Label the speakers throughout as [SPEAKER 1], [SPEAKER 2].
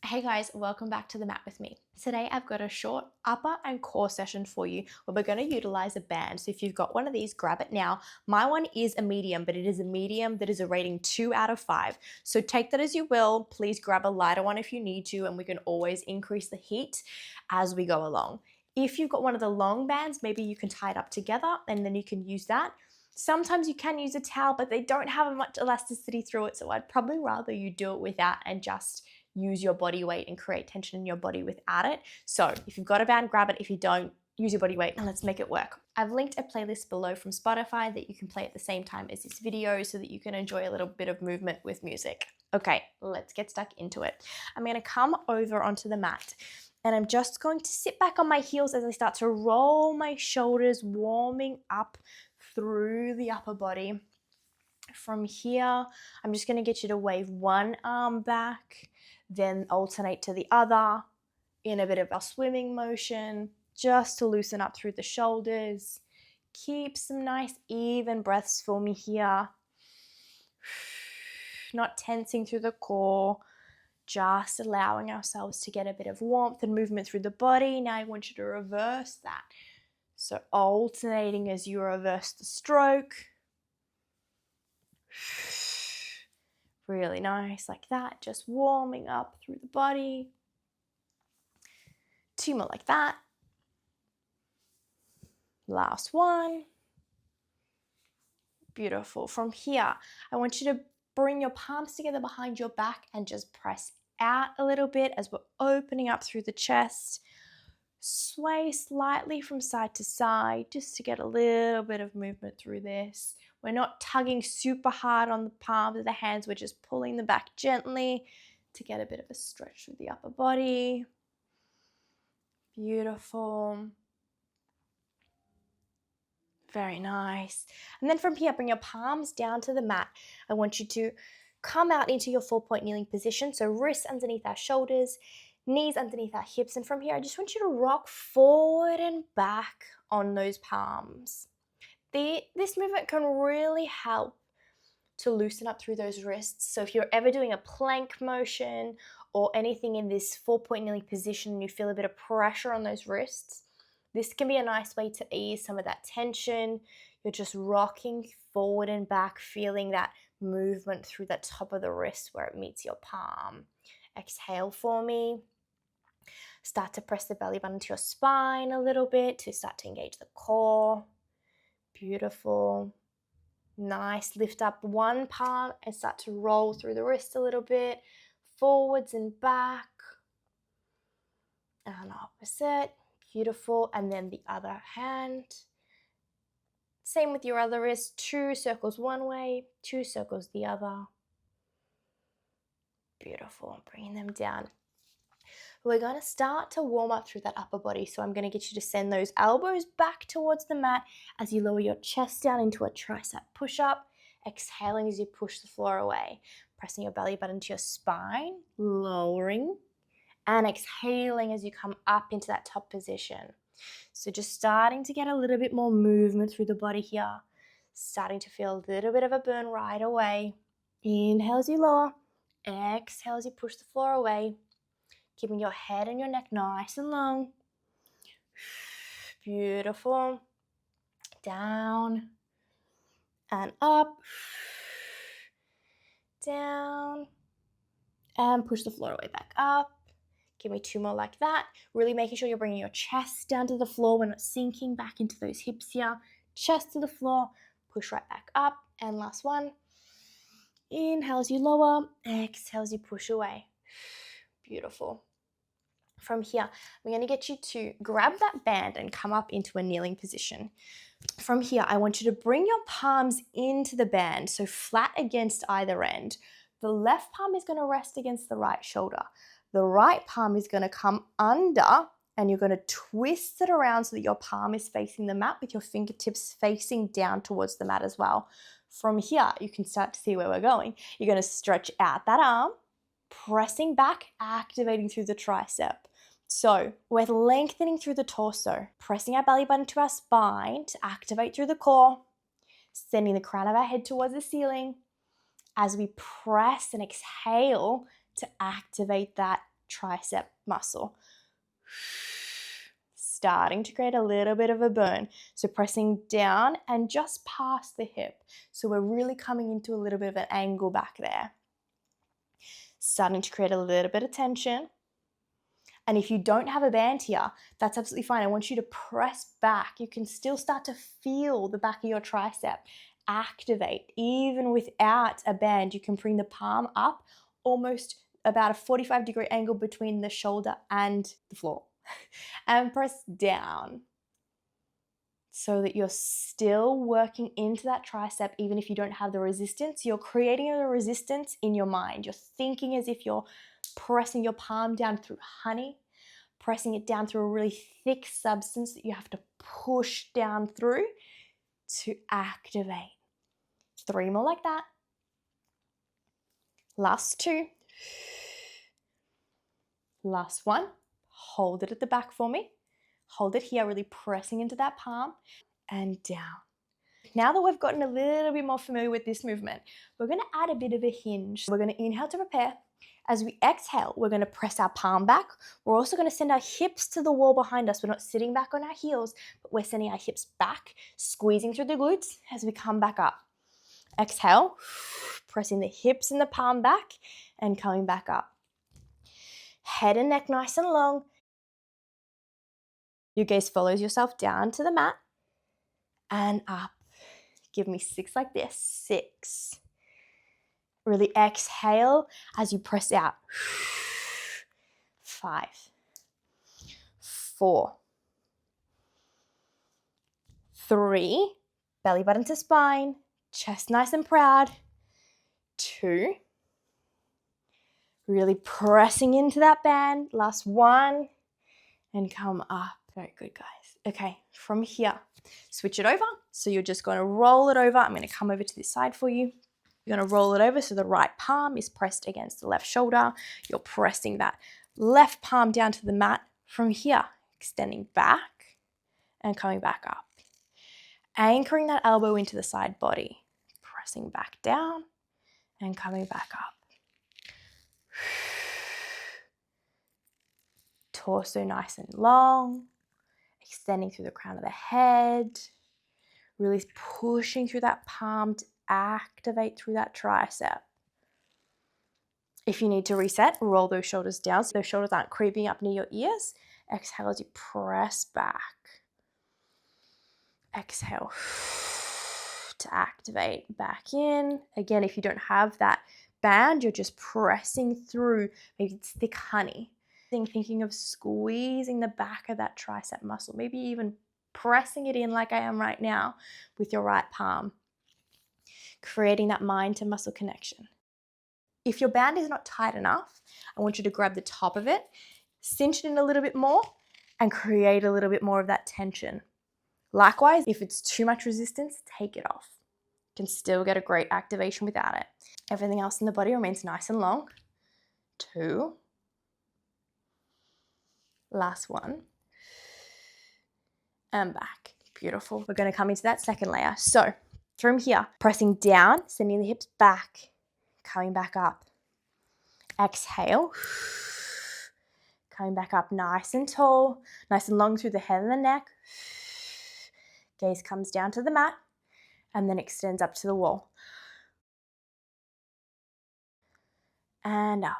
[SPEAKER 1] Hey guys, welcome back to the mat with me. Today I've got a short upper and core session for you where we're going to utilize a band. So if you've got one of these, grab it now. My one is a medium, but it is a medium that is a rating 2 out of 5. So take that as you will. Please grab a lighter one if you need to, and we can always increase the heat as we go along. If you've got one of the long bands, maybe you can tie it up together and then you can use that. Sometimes you can use a towel, but they don't have much elasticity through it, so I'd probably rather you do it without and just use your body weight and create tension in your body without it. So if you've got a band, grab it. If you don't, use your body weight and let's make it work. I've linked a playlist below from Spotify that you can play at the same time as this video so that you can enjoy a little bit of movement with music. Okay, let's get stuck into it. I'm gonna come over onto the mat and I'm just going to sit back on my heels as I start to roll my shoulders, warming up through the upper body. From here, I'm just gonna get you to wave one arm back, then alternate to the other in a bit of a swimming motion, just to loosen up through the shoulders. Keep some nice even breaths for me here. Not tensing through the core, just allowing ourselves to get a bit of warmth and movement through the body. Now I want you to reverse that. So alternating as you reverse the stroke. Really nice, like that, just warming up through the body. 2 more like that. Last one. Beautiful. From here, I want you to bring your palms together behind your back and just press out a little bit as we're opening up through the chest. Sway slightly from side to side just to get a little bit of movement through this. We're not tugging super hard on the palms of the hands, we're just pulling them back gently to get a bit of a stretch through the upper body. Beautiful. Very nice. And then from here, bring your palms down to the mat. I want you to come out into your 4-point kneeling position. So wrists underneath our shoulders, knees underneath our hips. And from here, I just want you to rock forward and back on those palms. This movement can really help to loosen up through those wrists. So if you're ever doing a plank motion or anything in this 4-point kneeling position and you feel a bit of pressure on those wrists, this can be a nice way to ease some of that tension. You're just rocking forward and back, feeling that movement through the top of the wrist where it meets your palm. Exhale for me. Start to press the belly button to your spine a little bit to start to engage the core. Beautiful. Nice. Lift up one palm and start to roll through the wrist a little bit, forwards and back. And opposite. Beautiful. And then the other hand. Same with your other wrist. 2 circles one way, 2 circles the other. Beautiful. Bringing them down. We're going to start to warm up through that upper body. So I'm going to get you to send those elbows back towards the mat as you lower your chest down into a tricep push-up. Exhaling as you push the floor away. Pressing your belly button to your spine, lowering, and exhaling as you come up into that top position. So just starting to get a little bit more movement through the body here. Starting to feel a little bit of a burn right away. Inhale as you lower. Exhale as you push the floor away. Keeping your head and your neck nice and long. Beautiful. Down and up. Down. And push the floor away back up. Give me 2 more like that. Really making sure you're bringing your chest down to the floor. We're not sinking back into those hips here. Chest to the floor. Push right back up. And last one. Inhale as you lower. Exhale as you push away. Beautiful. From here, I'm going to get you to grab that band and come up into a kneeling position. From here, I want you to bring your palms into the band, so flat against either end. The left palm is going to rest against the right shoulder. The right palm is going to come under and you're going to twist it around so that your palm is facing the mat with your fingertips facing down towards the mat as well. From here, you can start to see where we're going. You're going to stretch out that arm, pressing back, activating through the tricep. So we're lengthening through the torso, pressing our belly button to our spine to activate through the core, sending the crown of our head towards the ceiling as we press and exhale to activate that tricep muscle. Starting to create a little bit of a burn. So pressing down and just past the hip. So we're really coming into a little bit of an angle back there. Starting to create a little bit of tension. And if you don't have a band here, that's absolutely fine. I want you to press back. You can still start to feel the back of your tricep activate. Even without a band, you can bring the palm up almost about a 45-degree angle between the shoulder and the floor. And press down so that you're still working into that tricep even if you don't have the resistance. You're creating a resistance in your mind. You're thinking as if you're pressing your palm down through honey, pressing it down through a really thick substance that you have to push down through to activate. 3 more like that. Last 2. Last 1. Hold it at the back for me. Hold it here, really pressing into that palm and down. Now that we've gotten a little bit more familiar with this movement, we're going to add a bit of a hinge. We're going to inhale to prepare. As we exhale, we're going to press our palm back. We're also going to send our hips to the wall behind us. We're not sitting back on our heels, but we're sending our hips back, squeezing through the glutes as we come back up. Exhale, pressing the hips and the palm back and coming back up. Head and neck nice and long. Your gaze follows yourself down to the mat and up. Give me 6 like this. 6. Really exhale as you press out. 5. 4. 3. Belly button to spine. Chest nice and proud. 2. Really pressing into that band. Last 1. And come up. Very good, guys. Okay, from here, switch it over. So you're just going to roll it over. I'm going to come over to this side for you. You're going to roll it over so the right palm is pressed against the left shoulder. You're pressing that left palm down to the mat. From here, extending back and coming back up. Anchoring that elbow into the side body. Pressing back down and coming back up. Torso nice and long. Extending through the crown of the head. Really pushing through that palm to activate through that tricep. If you need to reset, roll those shoulders down so those shoulders aren't creeping up near your ears. Exhale as you press back. Exhale to activate back in. Again, if you don't have that band, you're just pressing through. Maybe it's thick honey. Thinking of squeezing the back of that tricep muscle, maybe even pressing it in like I am right now with your right palm, creating that mind to muscle connection. If your band is not tight enough, I want you to grab the top of it, cinch it in a little bit more, and create a little bit more of that tension. Likewise, if it's too much resistance, take it off. You can still get a great activation without it. Everything else in the body remains nice and long. 2. Last 1. And back. Beautiful. We're going to come into that second layer. So from here, pressing down, sending the hips back, coming back up. Exhale. Coming back up nice and tall, nice and long through the head and the neck. Gaze comes down to the mat and then extends up to the wall. And up.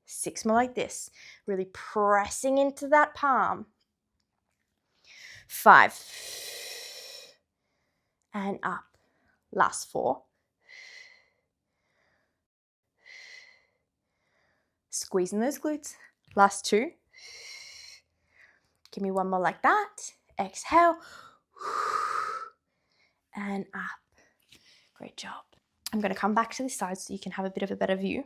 [SPEAKER 1] 6 more like this. Really pressing into that palm. 5. And up. Last 4. Squeezing those glutes. Last 2. Give me 1 more like that. Exhale. And up. Great job. I'm going to come back to this side so you can have a bit of a better view.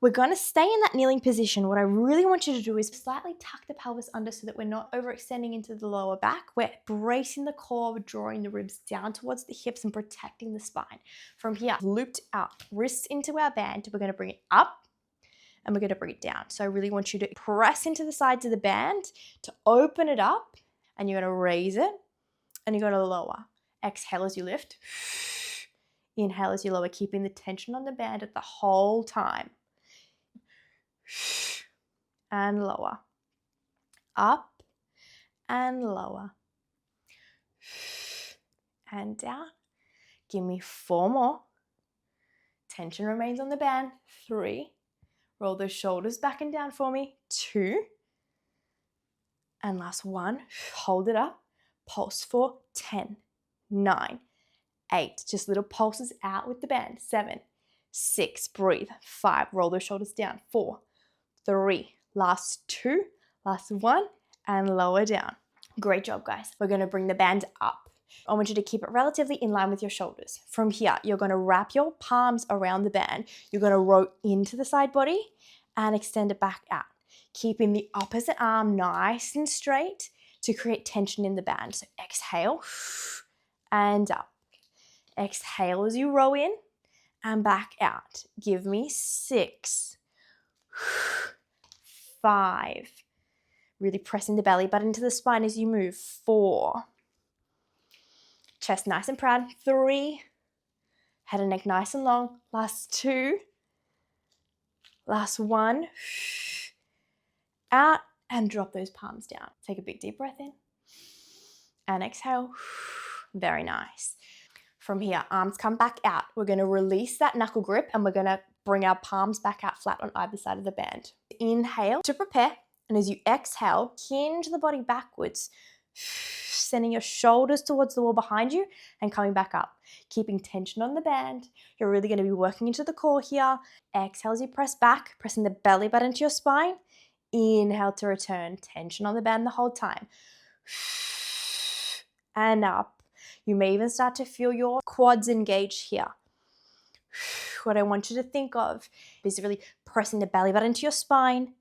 [SPEAKER 1] We're going to stay in that kneeling position. What I really want you to do is slightly tuck the pelvis under so that we're not overextending into the lower back. We're bracing the core, drawing the ribs down towards the hips and protecting the spine. From here, looped out, wrists into our band. We're going to bring it up and we're going to bring it down. So I really want you to press into the sides of the band to open it up, and you're going to raise it and you're going to lower. Exhale as you lift. Inhale as you lower, keeping the tension on the band at the whole time. and lower. Up and lower. And down. Give me 4 more. Tension remains on the band. 3. Roll those shoulders back and down for me. 2. And last 1. Hold it up. Pulse for 10, 9, 8. Just little pulses out with the band. 7, 6. Breathe. 5. Roll those shoulders down. 4, 3. Last 2. Last 1. And lower down. Great job, guys. We're going to bring the band up. I want you to keep it relatively in line with your shoulders. From here, you're going to wrap your palms around the band. You're going to roll into the side body and extend it back out, keeping the opposite arm nice and straight to create tension in the band. So exhale and up. Exhale as you roll in and back out. Give me 6, 5. Really pressing the belly button to the spine as you move. 4. Chest nice and proud. 3. Head and neck nice and long. Last 2. Last 1. Out and drop those palms down. Take a big deep breath in. And exhale. Very nice. From here, arms come back out. We're going to release that knuckle grip and we're going to bring our palms back out flat on either side of the band. Inhale to prepare. And as you exhale, hinge the body backwards, sending your shoulders towards the wall behind you and coming back up, keeping tension on the band. You're really going to be working into the core here. Exhale as you press back, pressing the belly button to your spine. Inhale to return, tension on the band the whole time. And up. You may even start to feel your quads engage here. What I want you to think of is really pressing the belly button to your spine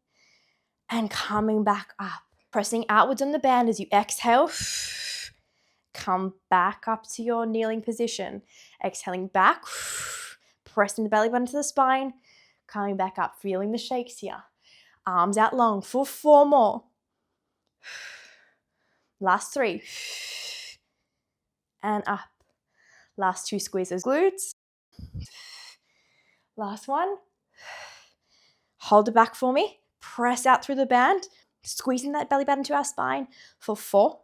[SPEAKER 1] and coming back up. Pressing outwards on the band as you exhale. Come back up to your kneeling position. Exhaling back. Pressing the belly button to the spine. Coming back up. Feeling the shakes here. Arms out long for 4 more. Last 3. And up. Last 2 squeezes glutes. Last 1. Hold it back for me. Press out through the band. Squeezing that belly button to our spine for 4,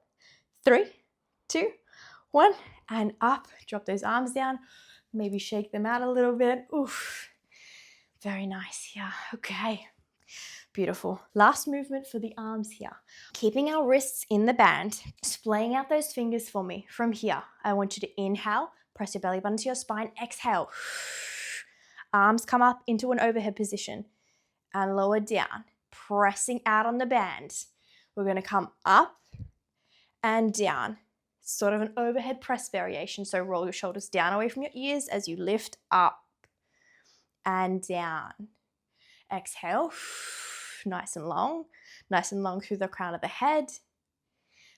[SPEAKER 1] 3, 2, 1. And up. Drop those arms down. Maybe shake them out a little bit. Oof. Very nice here. Okay. Beautiful. Last movement for the arms here. Keeping our wrists in the band, splaying out those fingers for me. From here, I want you to inhale, press your belly button to your spine, exhale. Arms come up into an overhead position and lower down, pressing out on the band. We're going to come up and down, sort of an overhead press variation. So roll your shoulders down away from your ears as you lift up and down. Exhale. Nice and long through the crown of the head.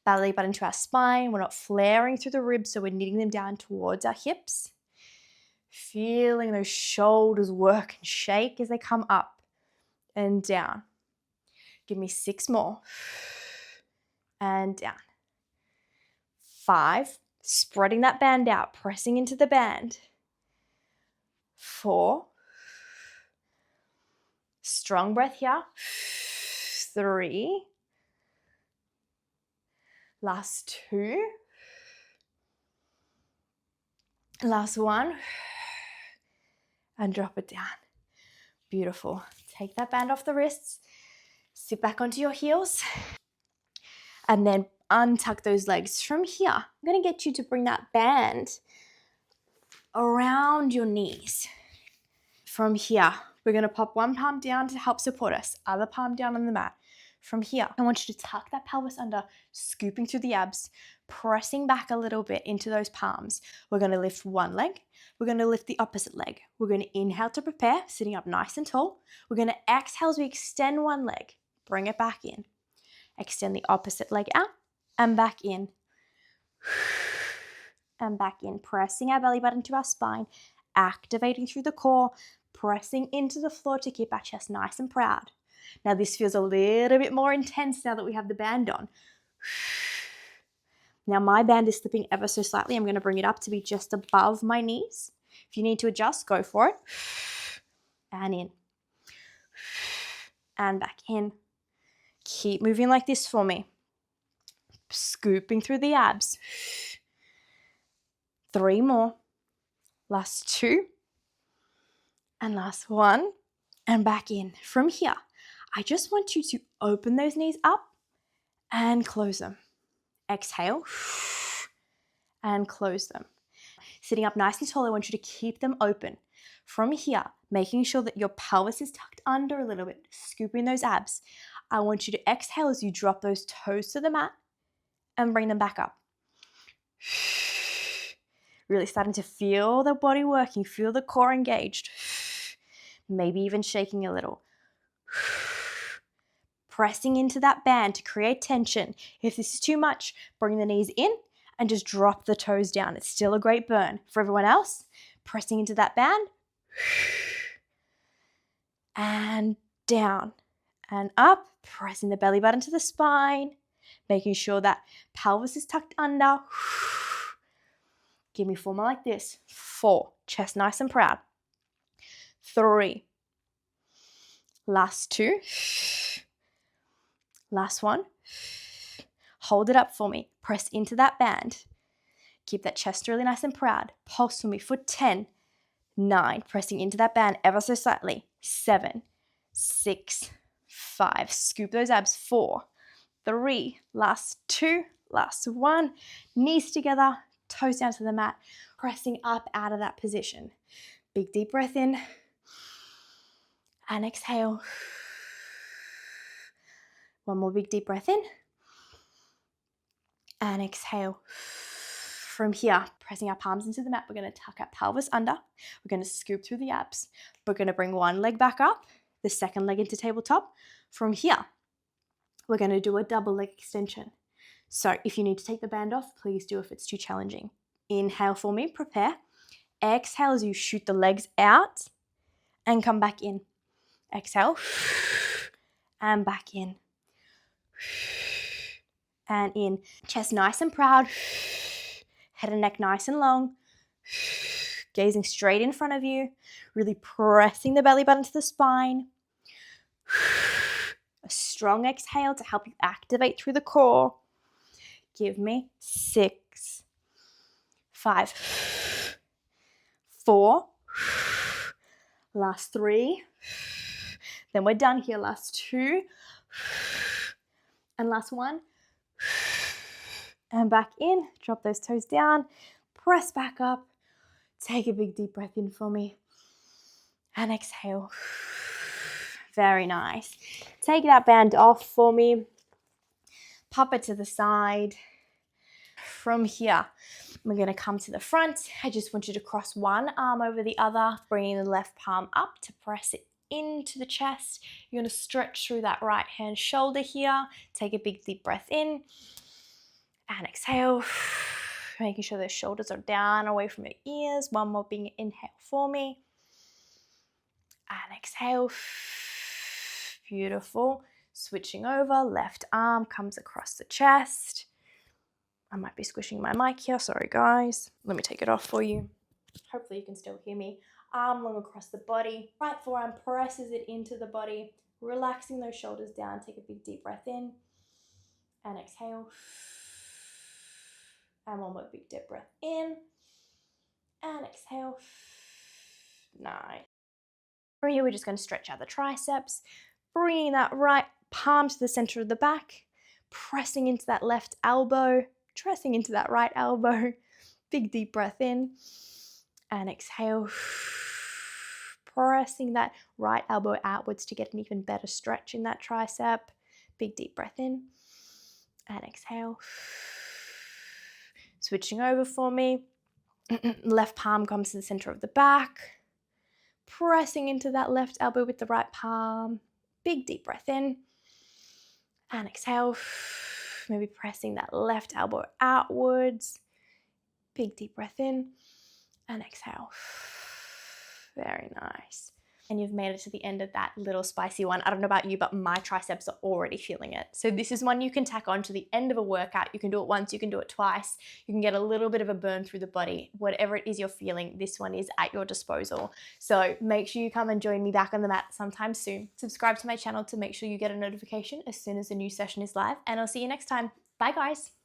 [SPEAKER 1] Belly button to our spine. We're not flaring through the ribs, so we're knitting them down towards our hips. Feeling those shoulders work and shake as they come up and down. Give me 6 more. And down. 5. Spreading that band out, pressing into the band. 4. Strong breath here. 3. Last 2. Last 1. And drop it down. Beautiful. Take that band off the wrists. Sit back onto your heels. And then untuck those legs. From here, I'm going to get you to bring that band around your knees. From here, we're going to pop one palm down to help support us. Other palm down on the mat. From here, I want you to tuck that pelvis under, scooping through the abs, pressing back a little bit into those palms. We're going to lift one leg. We're going to lift the opposite leg. We're going to inhale to prepare, sitting up nice and tall. We're going to exhale as we extend one leg. Bring it back in. Extend the opposite leg out and back in. And back in. Pressing our belly button to our spine, activating through the core, pressing into the floor to keep our chest nice and proud. Now this feels a little bit more intense now that we have the band on. Now my band is slipping ever so slightly. I'm going to bring it up to be just above my knees. If you need to adjust, go for it. And in. And back in. Keep moving like this for me. Scooping through the abs. 3 more. Last 2. And last 1. And back in. From here, I just want you to open those knees up and close them. Exhale and close them. Sitting up nice and tall, I want you to keep them open. From here, making sure that your pelvis is tucked under a little bit, scooping those abs. I want you to exhale as you drop those toes to the mat and bring them back up. Really starting to feel the body working, feel the core engaged. Maybe even shaking a little. Pressing into that band to create tension. If this is too much, bring the knees in and just drop the toes down. It's still a great burn. For everyone else, pressing into that band and down and up, pressing the belly button to the spine, making sure that pelvis is tucked under. Give me 4 more like this. 4, chest nice and proud. 3, last 2, last 1. Hold it up for me. Press into that band. Keep that chest really nice and proud. Pulse for me for 10, 9. Pressing into that band ever so slightly. 7, 6, 5. Scoop those abs. 4, 3. Last 2, last 1. Knees together, toes down to the mat. Pressing up out of that position. Big deep breath in. And exhale. 1 more big deep breath in. And exhale. From here, pressing our palms into the mat, we're going to tuck our pelvis under. We're going to scoop through the abs. We're going to bring one leg back up, the second leg into tabletop. From here, we're going to do a double leg extension. So if you need to take the band off, please do if it's too challenging. Inhale for me, prepare. Exhale as you shoot the legs out and come back in. Exhale and back in. And in. Chest nice and proud. Head and neck nice and long. Gazing straight in front of you. Really pressing the belly button to the spine. A strong exhale to help you activate through the core. Give me 6, 5, 4. Last 3. Then we're done here. Last 2. And last 1. And back in. Drop those toes down. Press back up. Take a big deep breath in for me. And exhale. Very nice. Take that band off for me. Pop it to the side. From here, we're going to come to the front. I just want you to cross one arm over the other, bringing the left palm up to press it into the chest. You're going to stretch through that right hand shoulder here. Take a big deep breath in and exhale. Making sure those shoulders are down away from your ears. One more big inhale for me. And exhale. Beautiful. Switching over, left arm comes across the chest. I might be squishing my mic here. Sorry, guys. Let me take it off for you. Hopefully you can still hear me. Arm long across the body. Right forearm presses it into the body. Relaxing those shoulders down. Take a big deep breath in. And exhale. And one more big deep breath in. And exhale. Nice. From here, we're just going to stretch out the triceps. Bringing that right palm to the center of the back. Pressing into that left elbow. Pressing into that right elbow. Big deep breath in. And exhale. Pressing that right elbow outwards to get an even better stretch in that tricep. Big deep breath in. And exhale. Switching over for me. Left palm comes to the center of the back. Pressing into that left elbow with the right palm. Big deep breath in. And exhale. Maybe pressing that left elbow outwards. Big deep breath in. And exhale. Very nice. and you've made it to the end of that little spicy one. I don't know about you, but my triceps are already feeling it. So this is one you can tack on to the end of a workout. You can do it once, you can do it twice. You can get a little bit of a burn through the body. Whatever it is you're feeling, this one is at your disposal. So make sure you come and join me back on the mat sometime soon. Subscribe to my channel to make sure you get a notification as soon as a new session is live, and I'll see you next time. Bye guys.